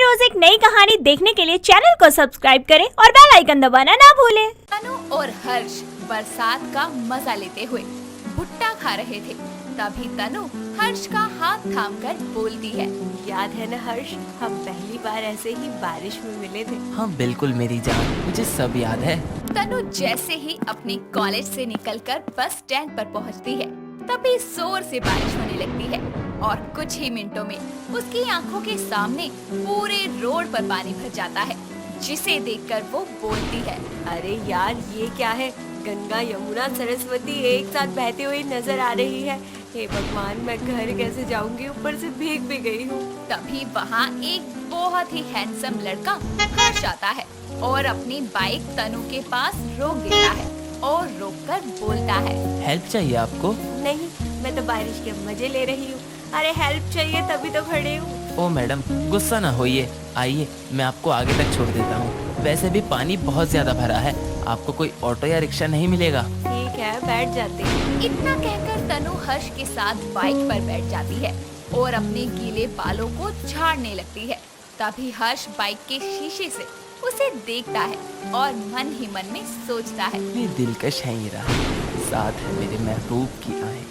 रोज एक नई कहानी देखने के लिए चैनल को सब्सक्राइब करें और बेल आइकन दबाना ना भूलें। तनु और हर्ष बरसात का मजा लेते हुए भुट्टा खा रहे थे। तभी तनु हर्ष का हाथ थामकर बोलती है, याद है ना हर्ष, हम पहली बार ऐसे ही बारिश में मिले थे। हाँ बिल्कुल मेरी जान, मुझे सब याद है। तनु जैसे ही अपने कॉलेज से निकलकर बस स्टैंड पर पहुंचती है, तभी जोर से बारिश होने लगती है और कुछ ही मिनटों में उसकी आंखों के सामने पूरे रोड पर पानी भर जाता है, जिसे देखकर वो बोलती है, अरे यार ये क्या है, गंगा यमुना सरस्वती एक साथ बहती हुई नजर आ रही है। हे भगवान, मैं घर कैसे जाऊंगी, ऊपर से भीग भी गई हूँ। तभी वहाँ एक बहुत ही हैंडसम लड़का हर्ष आता है और अपनी बाइक तनु के पास रोक देता है और रोककर बोलता है, हेल्प चाहिए आपको? नहीं, मैं तो बारिश के मजे ले रही हूँ। अरे हेल्प चाहिए तभी तो खड़ी हूँ। ओ मैडम, गुस्सा ना होइए, आइए मैं आपको आगे तक छोड़ देता हूँ। वैसे भी पानी बहुत ज्यादा भरा है, आपको कोई ऑटो या रिक्शा नहीं मिलेगा। ठीक है, बैठ जाती हूँ। इतना कहकर तनु हर्ष के साथ बाइक पर बैठ जाती है और अपने गीले बालों को झाड़ने लगती है। तभी हर्ष बाइक के शीशे से उसे देखता है और मन ही मन में सोचता है, ये दिलकश है ये रहा, साथ है मेरे महबूब की आए,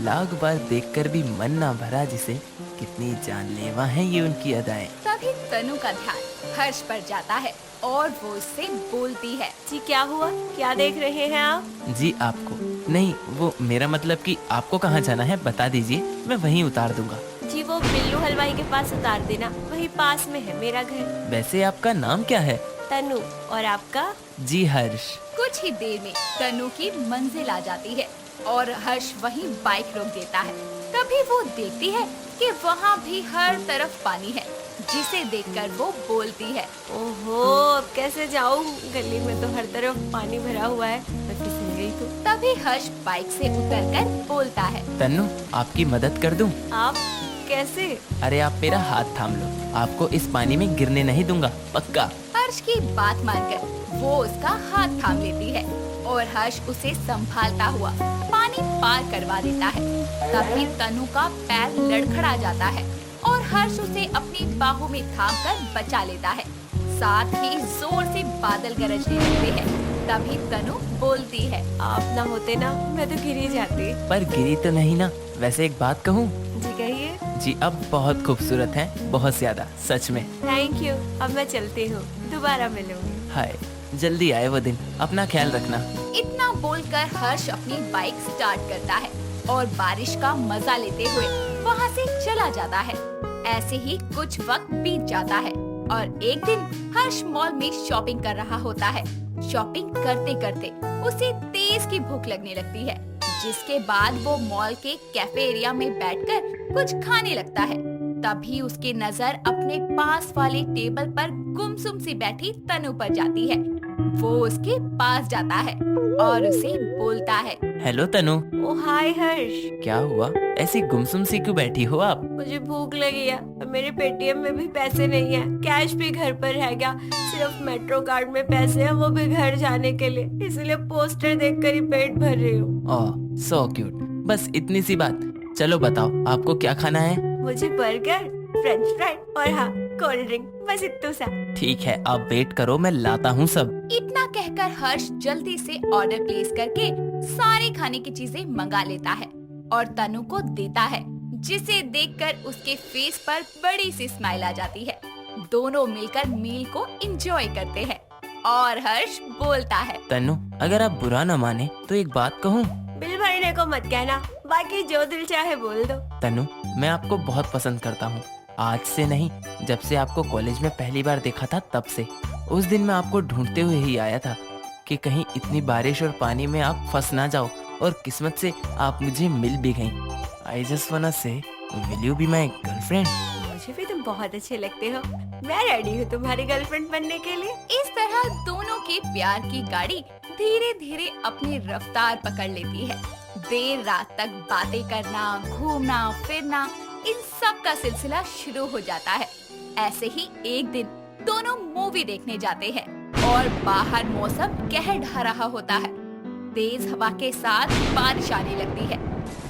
लाख बार देखकर भी मन ना भरा जिसे, कितनी जानलेवा है ये उनकी अदाएं। तभी तनु का ध्यान हर्ष पर जाता है और वो उससे बोलती है, जी क्या हुआ, क्या देख रहे हैं आप? जी आपको नहीं, वो मेरा मतलब कि आपको कहाँ जाना है बता दीजिए, मैं वहीं उतार दूंगा। जी वो बिल्लू हलवाई के पास उतार देना, वही पास में है मेरा घर। वैसे आपका नाम क्या है? तनु, और आपका? जी हर्ष। कुछ ही देर में तनु की मंजिल आ जाती है और हर्ष वहीं बाइक रोक देता है। तभी वो देखती है कि वहाँ भी हर तरफ पानी है, जिसे देखकर वो बोलती है, ओहो, अब कैसे जाऊँ, गली में तो हर तरफ पानी भरा हुआ है, मैं फिसल गई तो। तभी हर्ष बाइक से उतरकर बोलता है, तन्नू आपकी मदद कर दूं? आप कैसे? अरे आप मेरा हाथ थाम लो, आपको इस पानी में गिरने नहीं दूंगा, पक्का। हर्ष की बात मानकर वो उसका हाथ थाम लेती है और हर्ष उसे संभालता हुआ पानी पार करवा देता है। तभी तनु का पैर लड़खड़ा जाता है और हर्ष उसे अपनी बाहों में थामकर बचा लेता है। साथ ही जोर से बादल गरजने लगते हैं। तभी तनु बोलती है, आप ना होते ना, मैं तो गिर ही जाती। पर गिरी तो नहीं ना। वैसे एक बात कहूँ? जी कहिए। जी अब बहुत खूबसूरत हैं, बहुत ज्यादा, सच में। थैंक यू, अब मैं चलती हूँ, दोबारा मिलूंगी। हाय, जल्दी आए वो दिन, अपना ख्याल रखना। इतना बोलकर हर्ष अपनी बाइक स्टार्ट करता है और बारिश का मजा लेते हुए वहाँ से चला जाता है। ऐसे ही कुछ वक्त बीत जाता है और एक दिन हर्ष मॉल में शॉपिंग कर रहा होता है। शॉपिंग करते करते उसे तेज की भूख लगने लगती है, जिसके बाद वो मॉल के कैफे एरिया में बैठकर कुछ खाने लगता है। तभी उसकी नजर अपने पास वाले टेबल पर गुमसुम सी बैठी तनु पर जाती है। वो उसके पास जाता है और उसे बोलता है, हेलो तनु। ओ हाय हर्ष। क्या हुआ, ऐसी गुमसुम सी क्यों बैठी हो आप? मुझे भूख लगी है और मेरे पेटीएम में भी पैसे नहीं है, कैश भी घर पर है क्या, सिर्फ मेट्रो कार्ड में पैसे हैं, वो भी घर जाने के लिए, इसलिए पोस्टर देखकर ही पेट भर रही हूँ। ओह सो क्यूट, बस इतनी सी बात। चलो बताओ आपको क्या खाना है? मुझे बर्गर, फ्रेंच फ्राई और हाँ कोल्ड ड्रिंक, बस इतना सा। ठीक है, आप वेट करो, मैं लाता हूँ सब। इतना कहकर हर्ष जल्दी से ऑर्डर प्लेस करके सारे खाने की चीजें मंगा लेता है और तनु को देता है, जिसे देखकर उसके फेस पर बड़ी सी स्माइल आ जाती है। दोनों मिलकर मील को एंजॉय करते हैं और हर्ष बोलता है, तनु अगर आप बुरा न माने तो एक बात कहूँ? बिल भरने को मत कहना, बाकी जो दिल चाहे बोल दो। तनु मैं आपको बहुत पसंद करता हूँ, आज से नहीं, जब से आपको कॉलेज में पहली बार देखा था तब से। उस दिन मैं आपको ढूंढते हुए ही आया था कि कहीं इतनी बारिश और पानी में आप फंस ना जाओ, और किस्मत से आप मुझे मिल भी गईं। आई जस्ट वांना से, will you be my girlfriend? मुझे भी तुम बहुत अच्छे लगते हो, मैं रेडी हूँ तुम्हारी गर्लफ्रेंड बनने के लिए। इस तरह दोनों के प्यार की गाड़ी धीरे धीरे अपनी रफ्तार पकड़ लेती है। देर रात तक बातें करना, घूमना फिरना, इन सब का सिलसिला शुरू हो जाता है। ऐसे ही एक दिन दोनों मूवी देखने जाते हैं और बाहर मौसम कहर ढा रहा होता है। तेज हवा के साथ बारिश आने लगती है।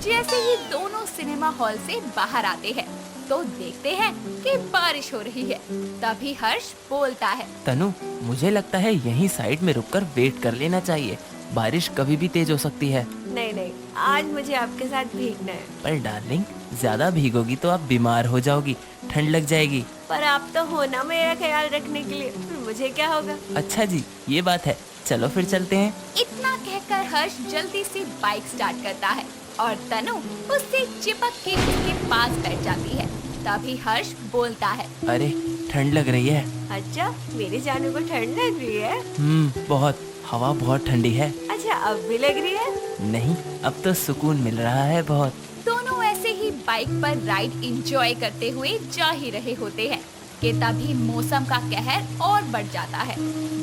जैसे ही दोनों सिनेमा हॉल से बाहर आते हैं, तो देखते हैं कि बारिश हो रही है। तभी हर्ष बोलता है, तनु, मुझे लगता है यहीं साइड में रुककर वेट कर लेना चाहिए। बारिश कभी भी तेज हो सकती है। नहीं नहीं, आज मुझे आपके साथ भीगना है। पर डार्लिंग, ज्यादा भीगोगी तो आप बीमार हो जाओगी, ठंड लग जाएगी। पर आप तो हो ना मेरा ख्याल रखने के लिए, फिर मुझे क्या होगा? अच्छा जी, ये बात है। चलो फिर चलते हैं। इतना कहकर हर्ष जल्दी से बाइक स्टार्ट करता है और तनु उससे चिपक के उसके पास बैठ जाती है। तभी हर्ष बोलता है, अरे ठंड लग रही है। अच्छा, मेरे जाने को ठंड लग रही है? बहुत। हवा बहुत ठंडी है। अच्छा, अब भी लग रही है? नहीं, अब तो सुकून मिल रहा है बहुत। दोनों ऐसे ही बाइक पर राइड एंजॉय करते हुए जा ही रहे होते हैं कि तभी मौसम का कहर और बढ़ जाता है।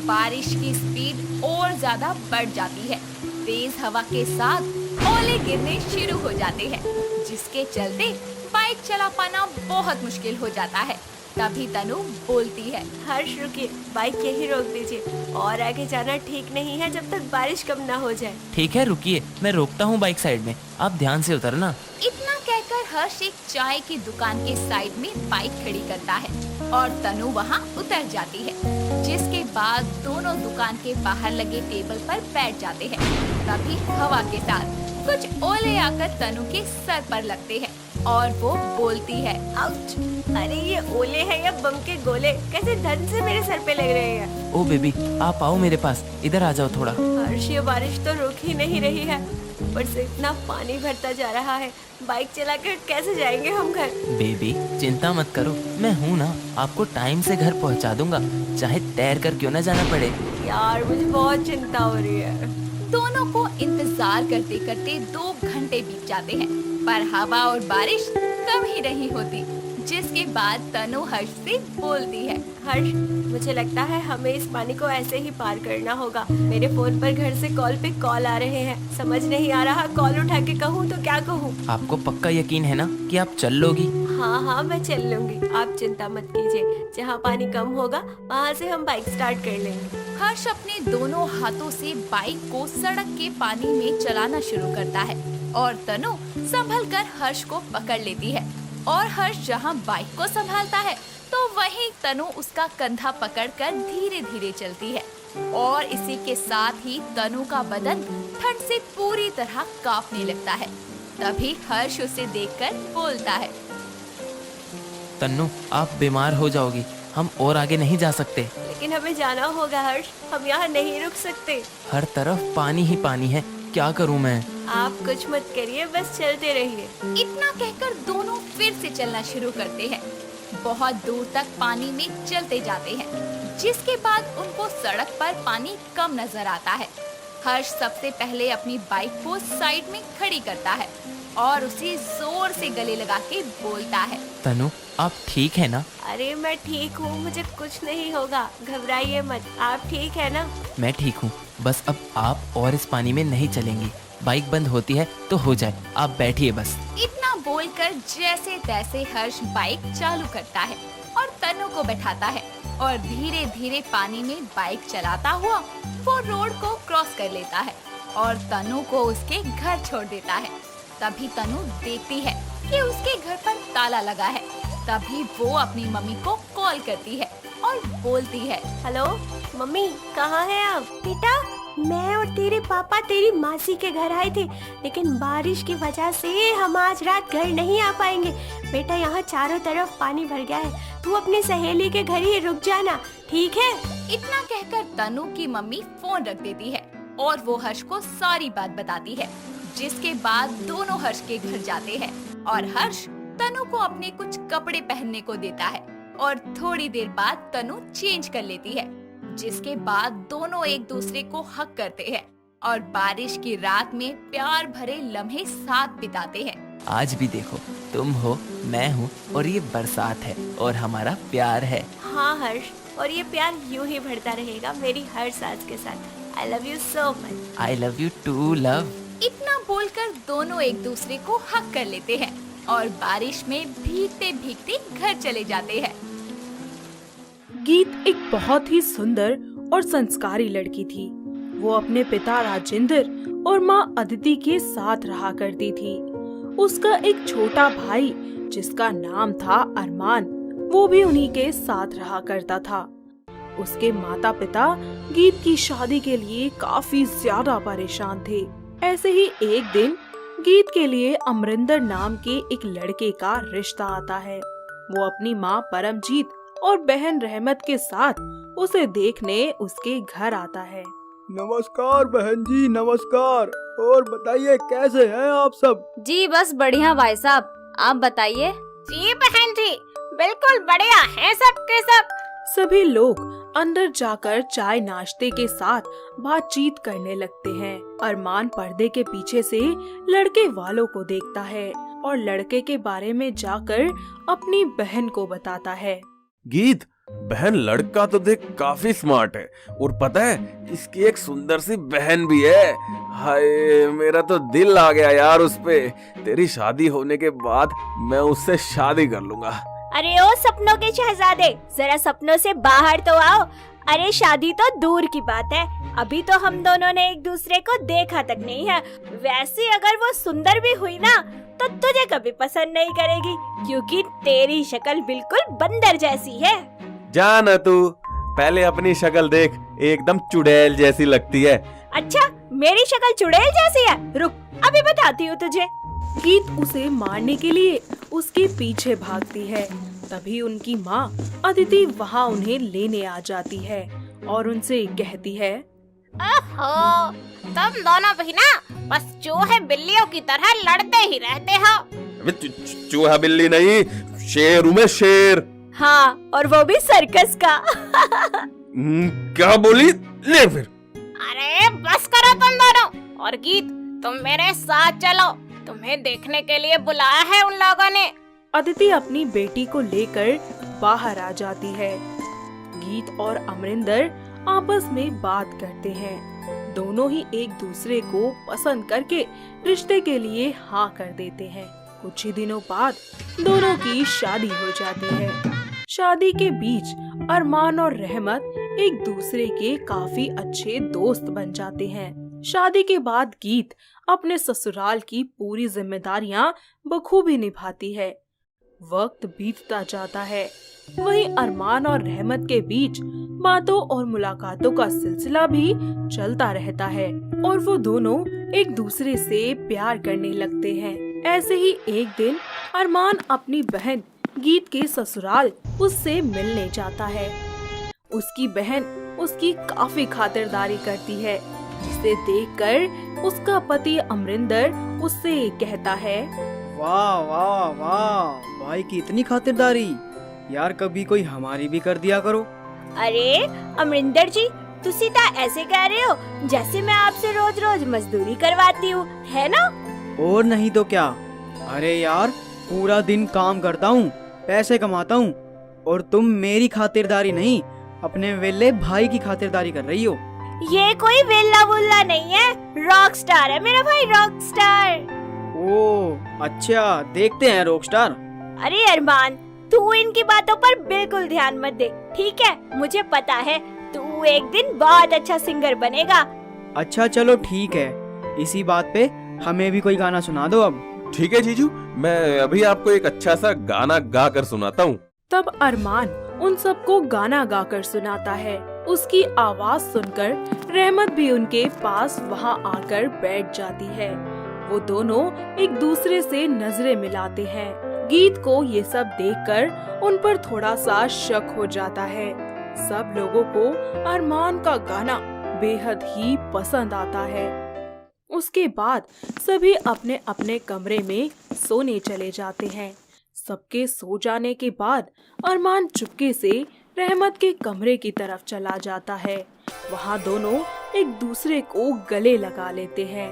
बारिश की स्पीड और ज्यादा बढ़ जाती है। तेज हवा के साथ ओले गिरने शुरू हो जाते हैं, जिसके चलते बाइक चला पाना बहुत मुश्किल हो जाता है। तभी तनु बोलती है, हर्ष रुकिए, बाइक यहीं रोक दीजिए। और आगे जाना ठीक नहीं है जब तक बारिश कम ना हो जाए। ठीक है, रुकिए, मैं रोकता हूँ बाइक साइड में। आप ध्यान से उतरना। इतना कहकर हर्ष एक चाय की दुकान के साइड में बाइक खड़ी करता है और तनु वहाँ उतर जाती है। जिसके बाद दोनों दुकान के बाहर लगे टेबल पर बैठ जाते हैं। तभी हवा के साथ कुछ ओले आकर तनु के सर पर लगते हैं और वो बोलती है, आउच! अरे ये ओले हैं या बम के गोले, कैसे धन से मेरे सर पे लग रहे हैं। ओ बेबी, आप आओ मेरे पास, इधर आ जाओ थोड़ा। हर्ष, ये बारिश तो रुक ही नहीं रही है, ऊपर से इतना पानी भरता जा रहा है। बाइक चलाकर कैसे जाएंगे हम घर? बेबी, चिंता मत करो, मैं हूँ ना, आपको टाइम से घर पहुँचा दूंगा, चाहे तैर कर क्यों न जाना पड़े। यार, मुझे बहुत चिंता हो रही है। दोनों को इंतजार करते करते 2 घंटे बीत जाते हैं, पर हवा और बारिश कम ही नहीं होती। जिसके बाद तनु हर्ष से बोलती है, हर्ष, मुझे लगता है हमें इस पानी को ऐसे ही पार करना होगा। मेरे फोन पर घर से कॉल पे कॉल आ रहे हैं, समझ नहीं आ रहा कॉल उठा के कहूँ तो क्या कहूँ। आपको पक्का यकीन है ना कि आप चल लोगी? हाँ हाँ, मैं चल लूंगी, आप चिंता मत कीजिए। जहाँ पानी कम होगा वहाँ से हम बाइक स्टार्ट कर लेंगे। हर्ष अपने दोनों हाथों से बाइक को सड़क के पानी में चलाना शुरू करता है और तनु संभल कर हर्ष को पकड़ लेती है। और हर्ष जहाँ बाइक को संभालता है तो वहीं तनु उसका कंधा पकड़कर धीरे धीरे चलती है। और इसी के साथ ही तनु का बदन ठंड से पूरी तरह कांपने लगता है। तभी हर्ष उसे देखकर बोलता है, तन्नू, आप बीमार हो जाओगी, हम और आगे नहीं जा सकते। लेकिन हमें जाना होगा हर्ष, हम यहाँ नहीं रुक सकते। हर तरफ पानी ही पानी है, क्या करूँ मैं? आप कुछ मत करिए, बस चलते रहिए। इतना कहकर दोनों फिर से चलना शुरू करते हैं। बहुत दूर तक पानी में चलते जाते हैं, जिसके बाद उनको सड़क पर पानी कम नजर आता है। हर्ष सबसे पहले अपनी बाइक को साइड में खड़ी करता है और उसे जोर से गले लगा के बोलता है, तनु, आप ठीक है ना? अरे मैं ठीक हूँ, मुझे कुछ नहीं होगा, घबराइए मत। आप ठीक है ना? मैं ठीक हूँ, बस अब आप और इस पानी में नहीं चलेंगी। बाइक बंद होती है तो हो जाए, आप बैठिए बस। इतना बोलकर जैसे तैसे हर्ष बाइक चालू करता है और तनु को बैठाता है और धीरे धीरे पानी में बाइक चलाता हुआ वो रोड को क्रॉस कर लेता है और तनु को उसके घर छोड़ देता है। तभी तनु देखती है कि उसके घर पर ताला लगा है। तभी वो अपनी मम्मी को कॉल करती है और बोलती है, हेलो मम्मी, कहाँ है आप? बेटा, मैं और तेरे पापा तेरी मासी के घर आए थे, लेकिन बारिश की वजह से हम आज रात घर नहीं आ पाएंगे। बेटा, यहाँ चारों तरफ पानी भर गया है, तू अपनी सहेली के घर ही रुक जाना, ठीक है? इतना कहकर तनु की मम्मी फोन रख देती है और वो हर्ष को सारी बात बताती है। जिसके बाद दोनों हर्ष के घर जाते हैं और हर्ष तनु को अपने कुछ कपड़े पहनने को देता है और थोड़ी देर बाद तनु चेंज कर लेती है। जिसके बाद दोनों एक दूसरे को हक करते हैं और बारिश की रात में प्यार भरे लम्हे साथ बिताते हैं। आज भी देखो, तुम हो, मैं हूँ और ये बरसात है और हमारा प्यार है। हाँ हर्ष, और ये प्यार यूं ही बढ़ता रहेगा मेरी हर सांस के साथ। I love you so much. I love you too love. इतना बोलकर दोनों एक दूसरे को हक कर लेते हैं और बारिश में भीगते भीगते घर चले जाते हैं। गीत एक बहुत ही सुंदर और संस्कारी लड़की थी। वो अपने पिता राजेंद्र और माँ अदिति के साथ रहा करती थी। उसका एक छोटा भाई जिसका नाम था अरमान, वो भी उन्हीं के साथ रहा करता था। उसके माता पिता गीत की शादी के लिए काफी ज्यादा परेशान थे। ऐसे ही एक दिन गीत के लिए अमरिंदर नाम के एक लड़के का रिश्ता आता है। वो अपनी माँ परमजीत और बहन रहमत के साथ उसे देखने उसके घर आता है। नमस्कार बहन जी, नमस्कार। और बताइए कैसे हैं आप सब? जी बस बढ़िया भाई साहब, आप बताइए। जी बहन जी, बिल्कुल बढ़िया है सबके सब। सभी लोग अंदर जाकर चाय नाश्ते के साथ बातचीत करने लगते हैं। अरमान पर्दे के पीछे से लड़के वालों को देखता है और लड़के के बारे में जाकर अपनी बहन को बताता है। गीत, बहन लड़का तो देख काफी स्मार्ट है, और पता है इसकी एक सुंदर सी बहन भी है। हाय, मेरा तो दिल आ गया यार उस पे। तेरी शादी होने के बाद मैं उससे शादी कर लूंगा। अरे ओ सपनों के शहजादे, जरा सपनों से बाहर तो आओ। अरे शादी तो दूर की बात है, अभी तो हम दोनों ने एक दूसरे को देखा तक नहीं है। वैसे अगर वो सुंदर भी हुई ना तो तुझे कभी पसंद नहीं करेगी, क्योंकि तेरी शक्ल बिल्कुल बंदर जैसी है। जाना तू, पहले अपनी शक्ल देख, एकदम चुड़ैल जैसी लगती है। अच्छा, मेरी शक्ल चुड़ैल जैसी है? रुक, अभी बताती हूँ तुझे। गीत उसे मारने के लिए उसके पीछे भागती है। तभी उनकी माँ अदिति वहाँ उन्हें लेने आ जाती है और उनसे कहती है, ओहो, तुम दोनों भी ना बस चूहे बिल्लियों की तरह लड़ते ही रहते हो। अबे चूहा बिल्ली नहीं, शेर हूँ मैं, शेर। हाँ, और वो भी सर्कस का। क्या बोली? ले फिर। अरे बस करो तुम दोनों। और गीत, तुम मेरे साथ चलो, तुम्हें देखने के लिए बुलाया है उन लोगों ने। अदिति अपनी बेटी को लेकर बाहर आ जाती है। गीत और अमरिंदर आपस में बात करते हैं। दोनों ही एक दूसरे को पसंद करके रिश्ते के लिए हाँ कर देते हैं। कुछ ही दिनों बाद दोनों की शादी हो जाती है। शादी के बीच अरमान और रहमत एक दूसरे के काफी अच्छे दोस्त बन जाते हैं। शादी के बाद गीत अपने ससुराल की पूरी जिम्मेदारियां बखूबी निभाती है। वक्त बीतता जाता है, वहीं अरमान और रहमत के बीच बातों और मुलाकातों का सिलसिला भी चलता रहता है और वो दोनों एक दूसरे से प्यार करने लगते हैं। ऐसे ही एक दिन अरमान अपनी बहन गीत के ससुराल उससे मिलने जाता है। उसकी बहन उसकी काफी खातिरदारी करती है, जिसे देखकर उसका पति अमरिंदर उससे कहता है, वाह वाह वाह, भाई की इतनी खातिरदारी, यार कभी कोई हमारी भी कर दिया करो। अरे अमरिंदर जी, तुसी तो ऐसे कह रहे हो जैसे मैं आपसे रोज रोज मजदूरी करवाती हूँ, है ना? और नहीं तो क्या। अरे यार, पूरा दिन काम करता हूँ, पैसे कमाता हूँ, और तुम मेरी खातिरदारी नहीं, अपने वेले भाई की खातिरदारी कर रही हो। ये कोई वेल्ला वुल्ला नहीं है, रॉक स्टार है मेरा भाई, रॉक स्टार। ओह अच्छा, देखते हैं रॉकस्टार। अरे अरमान, तू इनकी बातों पर बिल्कुल ध्यान मत दे, ठीक है? मुझे पता है तू एक दिन बहुत अच्छा सिंगर बनेगा। अच्छा चलो ठीक है, इसी बात पे हमें भी कोई गाना सुना दो अब। ठीक है जीजू, मैं अभी आपको एक अच्छा सा गाना गा कर सुनाता हूँ। तब अरमान उन सबको गाना गाकर सुनाता है। उसकी आवाज सुनकर रहमत भी उनके पास वहाँ आकर बैठ जाती है। वो दोनों एक दूसरे से नजरें मिलाते हैं। गीत को ये सब देखकर उन पर थोड़ा सा शक हो जाता है। सब लोगों को अरमान का गाना बेहद ही पसंद आता है। उसके बाद सभी अपने अपने कमरे में सोने चले जाते हैं। सबके सो जाने के बाद अरमान चुपके से रहमत के कमरे की तरफ चला जाता है। वहाँ दोनों एक दूसरे को गले लगा लेते हैं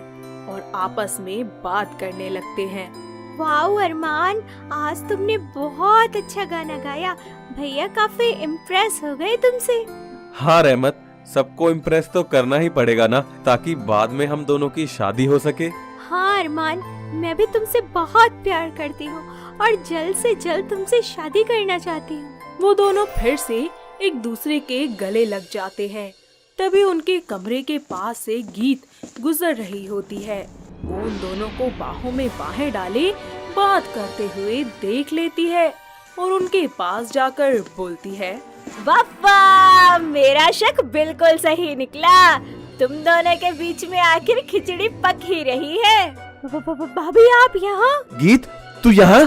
और आपस में बात करने लगते हैं। वाओ अरमान, आज तुमने बहुत अच्छा गाना गाया। भैया काफी इम्प्रेस हो गए तुमसे। हाँ रहमत, सबको इम्प्रेस तो करना ही पड़ेगा ना, ताकि बाद में हम दोनों की शादी हो सके। हाँ अरमान, मैं भी तुमसे बहुत प्यार करती हूँ और जल्द से जल्द तुमसे शादी करना चाहती हूँ। वो दोनों फिर से एक दूसरे के गले लग जाते हैं। तभी उनके कमरे के पास से गीत गुजर रही होती है। वो उन दोनों को बाहों में बाहें डाले बात करते हुए देख लेती है और उनके पास जाकर बोलती है, वाह, मेरा शक बिल्कुल सही निकला। तुम दोनों के बीच में आखिर खिचड़ी पक ही रही है। भाभी आप यहाँ? गीत, तू यहाँ?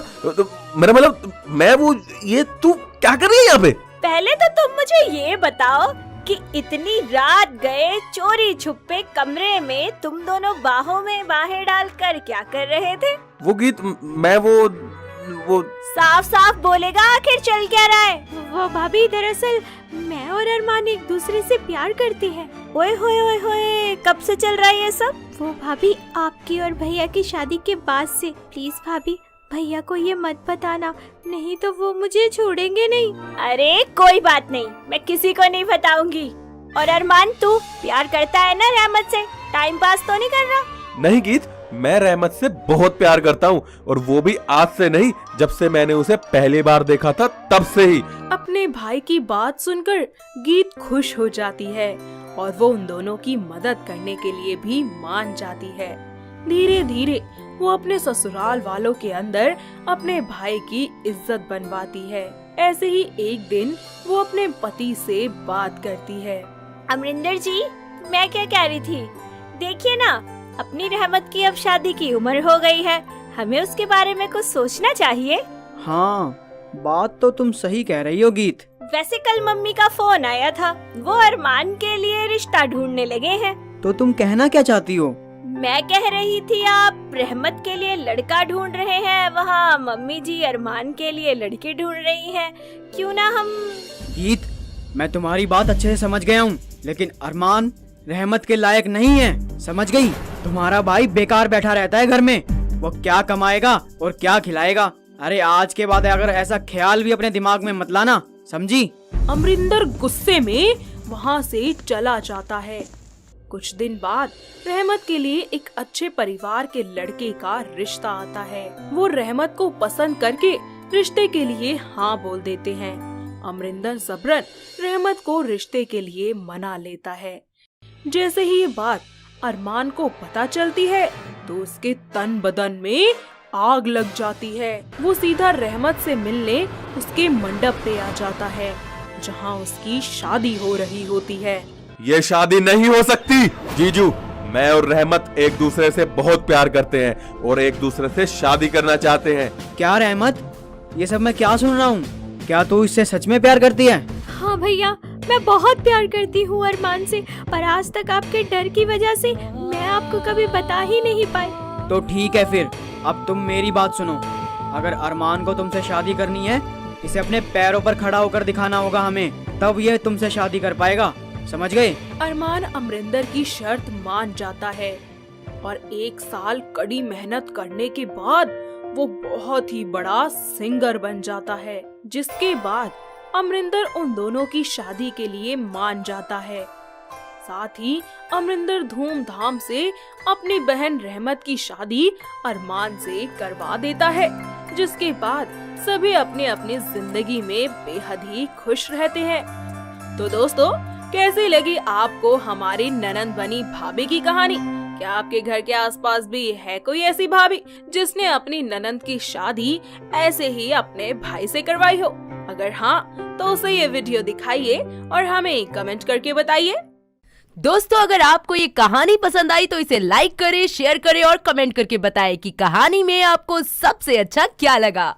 मेरा मतलब मैं वो ये तू क्या कर रही है यहाँ पे? पहले तो तुम मुझे ये बताओ कि इतनी रात गए चोरी छुपे कमरे में तुम दोनों बाहों में बाहें डालकर क्या कर रहे थे? वो गीत, मैं वो साफ साफ बोलेगा, आखिर चल क्या रहा है? वो भाभी दरअसल मैं और अरमान एक दूसरे से प्यार करते हैं। ओए होए ओए होए, कब से चल रहा है ये सब? वो भाभी आपकी और भैया की शादी के बाद से। प्लीज भाभी भैया को ये मत बताना, नहीं तो वो मुझे छोड़ेंगे नहीं। अरे कोई बात नहीं, मैं किसी को नहीं बताऊंगी। और अरमान, तू प्यार करता है ना रहमत से? टाइम पास तो नहीं कर रहा? नहीं गीत, मैं रहमत से बहुत प्यार करता हूँ, और वो भी आज से नहीं, जब से मैंने उसे पहली बार देखा था तब से ही। अपने भाई की बात सुनकर गीत खुश हो जाती है और वो उन दोनों की मदद करने के लिए भी मान जाती है। धीरे धीरे वो अपने ससुराल वालों के अंदर अपने भाई की इज्जत बनवाती है। ऐसे ही एक दिन वो अपने पति से बात करती है। अमरिंदर जी, मैं क्या कह रही थी, देखिए ना, अपनी रहमत की अब शादी की उम्र हो गई है, हमें उसके बारे में कुछ सोचना चाहिए। हाँ, बात तो तुम सही कह रही हो गीत। वैसे कल मम्मी का फोन आया था, वो अरमान के लिए रिश्ता ढूंढने लगे हैं। तो तुम कहना क्या चाहती हो? मैं कह रही थी, आप रहमत के लिए लड़का ढूंढ रहे हैं, वहाँ मम्मी जी अरमान के लिए लड़की ढूंढ रही हैं, क्यों ना हम। गीत, मैं तुम्हारी बात अच्छे से समझ गया हूँ, लेकिन अरमान रहमत के लायक नहीं है, समझ गई? तुम्हारा भाई बेकार बैठा रहता है घर में, वो क्या कमाएगा और क्या खिलाएगा? अरे आज के बाद अगर ऐसा ख्याल भी अपने दिमाग में मत लाना, समझी? अमरिंदर गुस्से में वहाँ से चला जाता है। कुछ दिन बाद रहमत के लिए एक अच्छे परिवार के लड़के का रिश्ता आता है। वो रहमत को पसंद करके रिश्ते के लिए हाँ बोल देते हैं। अमरिंदर जबरन रहमत को रिश्ते के लिए मना लेता है। जैसे ही ये बात अरमान को पता चलती है तो उसके तन बदन में आग लग जाती है। वो सीधा रहमत से मिलने उसके मंडप पे आ जाता है, जहाँ उसकी शादी हो रही होती है। ये शादी नहीं हो सकती जीजू, मैं और रहमत एक दूसरे से बहुत प्यार करते हैं और एक दूसरे से शादी करना चाहते हैं। क्या रहमत, ये सब मैं क्या सुन रहा हूँ? क्या तू इससे सच में प्यार करती है? हाँ भैया, मैं बहुत प्यार करती हूँ अरमान से, पर आज तक आपके डर की वजह से मैं आपको कभी बता ही नहीं पाई। तो ठीक है फिर, अब तुम मेरी बात सुनो। अगर अरमान को तुमसे शादी करनी है, इसे अपने पैरों पर खड़ा होकर दिखाना होगा हमें, तब ये तुमसे शादी कर पाएगा, समझ गए? अरमान अमरिंदर की शर्त मान जाता है और 1 साल कड़ी मेहनत करने के बाद वो बहुत ही बड़ा सिंगर बन जाता है, जिसके बाद अमरिंदर उन दोनों की शादी के लिए मान जाता है। साथ ही अमरिंदर धूमधाम से अपनी बहन रहमत की शादी अरमान से करवा देता है, जिसके बाद सभी अपने अपनी जिंदगी में बेहद ही खुश रहते हैं। तो दोस्तों, कैसी लगी आपको हमारी ननंद बनी भाभी की कहानी? क्या आपके घर के आसपास भी है कोई ऐसी भाभी जिसने अपनी ननंद की शादी ऐसे ही अपने भाई से करवाई हो? अगर हाँ, तो उसे ये वीडियो दिखाइए और हमें कमेंट करके बताइए। दोस्तों, अगर आपको ये कहानी पसंद आई तो इसे लाइक करें, शेयर करें और कमेंट करके बताएं कि कहानी में आपको सबसे अच्छा क्या लगा।